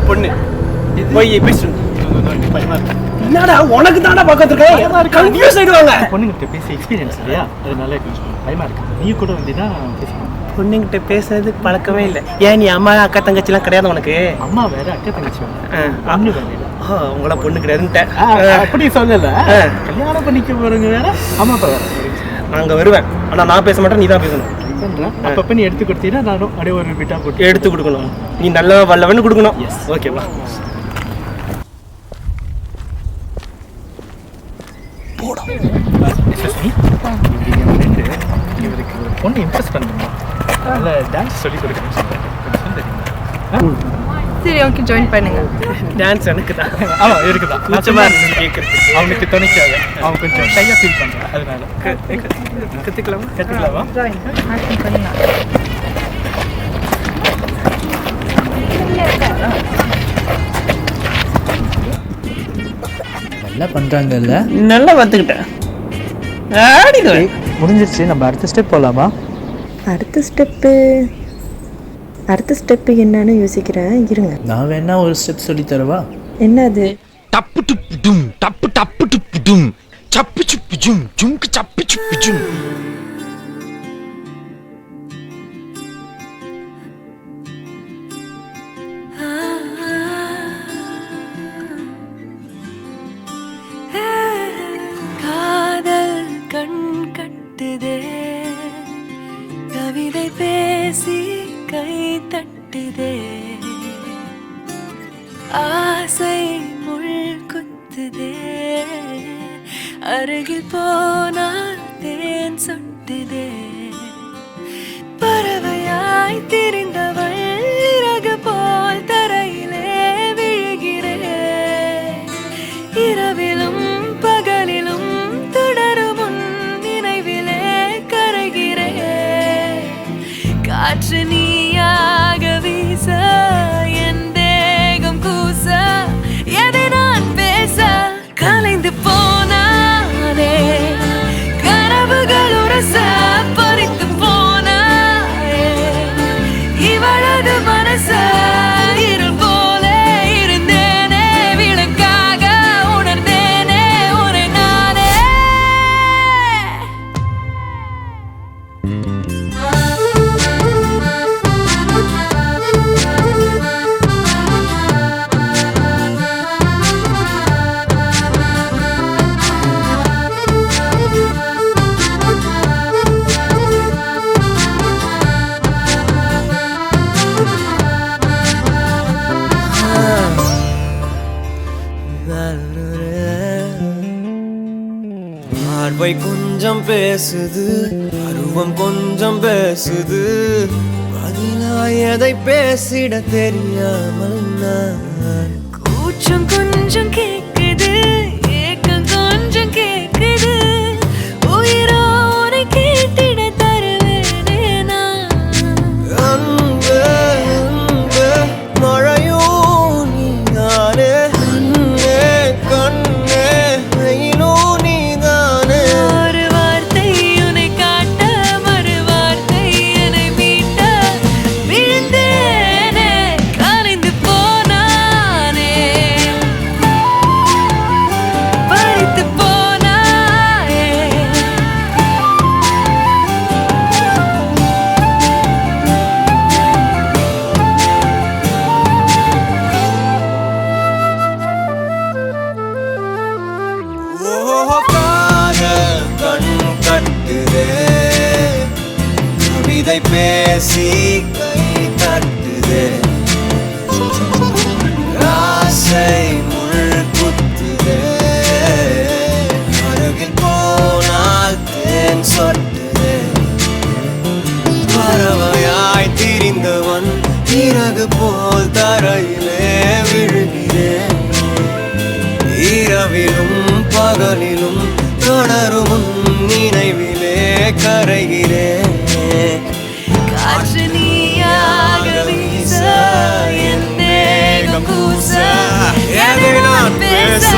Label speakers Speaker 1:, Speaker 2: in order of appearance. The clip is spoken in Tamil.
Speaker 1: பொண்ணு போய் பேசு. என்னடா உனக்கு தானே பக்கத்து இருக்கேன், கன்ஃபியூஸ் ஆயிடுவாங்க.
Speaker 2: பொண்ணுங்கிட்ட பேச எக்ஸ்பீரியன்ஸ் இல்லையா, அதனால கொஞ்சம் பயமா இருக்கு. நீ கூட வந்தீங்கன்னா பேசலாம்.
Speaker 1: பொண்ணுங்கிட்ட பேசுறது பழக்கமே இல்லை. ஏன் நீ அம்மா அக்கா தங்கச்சிலாம் கிடையாது உனக்கு?
Speaker 2: அம்மா வேற அக்கா தங்கச்சி அண்ணு வேற.
Speaker 1: உங்கள பொண்ணு கிடையாதுன்ட்ட
Speaker 2: அப்படி சொல்லல. கல்யாணம் பண்ணிக்க போறவங்க வேற, அம்மா அப்பா வேற.
Speaker 1: நான் அங்கே வருவேன், ஆனால் நான் பேச மாட்டேன், நீ தான் பேசணும்.
Speaker 2: அப்பப்போ நீ எடுத்து கொடுத்தீங்கன்னா நானும் அப்படியே ஒரு பிட்டா போட்டு
Speaker 1: எடுத்து கொடுக்கணும். நீ நல்ல வல்லவன்னு கொடுக்கணும். எஸ், ஓகேவா?
Speaker 2: இவருக்கு ஒரு பொண்ணு இம்ப்ரெஸ் பண்ணணுமா, அதனால டான்ஸ் சொல்லி கொடுக்கணும்னு சொல்கிறேன்.
Speaker 3: சரி, ஓகே, ஜாயின் பண்ணுங்க.
Speaker 1: டான்ஸ் எனக்கு தான்.
Speaker 2: ஆமாம் இருக்குதான்.
Speaker 1: நிச்சயமாக இருந்து கேட்குறது
Speaker 2: அவனுக்கு துணைக்காக அவன் கொஞ்சம் ஷையாக ஃபீல் பண்ணுறான். அதனால கற்றுக்கலாமா?
Speaker 3: ஜாயின் ஆக்டிங் பண்ணுங்க.
Speaker 4: நல்லா பண்ணுறாங்கல்ல.
Speaker 1: நல்லா பார்த்துக்கிட்டேன். ஆடிடுவேன்.
Speaker 2: முடிஞ்சிருச்சு. நம்ம அடுத்த ஸ்டெப் போகலாமா?
Speaker 5: அடுத்த ஸ்டெப்பு என்னன்னு யோசிக்கிறேன், இருங்க.
Speaker 4: நான் வேணா ஒரு ஸ்டெப் சொல்லி தரவா?
Speaker 5: என்னது?
Speaker 6: டப்பு டுப்பு டும், டப்பு டப்பு டுப்பு டும், சப்பு சுப்பு ஜும், ஜும்க்கு சப்பு சுப்பு ஜும்.
Speaker 7: காதல் கண் கட்டுதே, கவிதை பேசி கை தட்டுதே, ஆசை முள் குத்துதே, அருகில் போனால் தேன் சொட்டுதே, பறவையாய் திரிந்தவள் இறகு போல் தரையிலே விழுகிறேன், இரவிலும் பகலிலும் தொடரும் உன் நினைவிலே கரைகிறேன், காற்று நீயாக வீச என் தேகம் கூச, எதை நான் பேச கலைந்து போனானே, கனவுகள் உரச பறித்து போனாயே, இவளது மனச இருள் போல இருந்தேனே, விளக்காக உணர்ந்தேனே உன்னை நானே.
Speaker 8: பார்வை கொஞ்சம் பேசுது, அருவம் கொஞ்சம் பேசுது, பதிலாய் எதை பேசிட தெரியாமல் நான்.
Speaker 7: கூச்சம் கொஞ்சம் கேக்குது, ஏக்கம் கொஞ்சம் கேக்குது, உயிரோரை கேட்டிட தருவேனே நான்.
Speaker 8: அன்பே அன்பே மழையோ நீதானே, கண்ணே கண்ணே வெயிலோ நீதானே.
Speaker 7: ஒரு வார்த்தை உன்னை காட்ட, மறு வார்த்தை என்னை மீட்ட, விழுந்தேனே கலைந்து போனானே, பறித்து போனாயே.
Speaker 8: ஓ காதல் கண் கட்டுதே, கவிதை பேசி கை தட்டுதே, ஆசை முள் குத்துதே, அருகில் போனால் தேன் சொட்டுதே, பறவையாய் திரிந்தவன் இறகு போல் தரையிலே விழுகிறேன், இரவிலும் பகலிலும் தொடரும் உன் நினைவிலே கரைகிறேன்,
Speaker 7: காற்று நீயாக வீச என் தேகம் கூச, எதை நான் பேச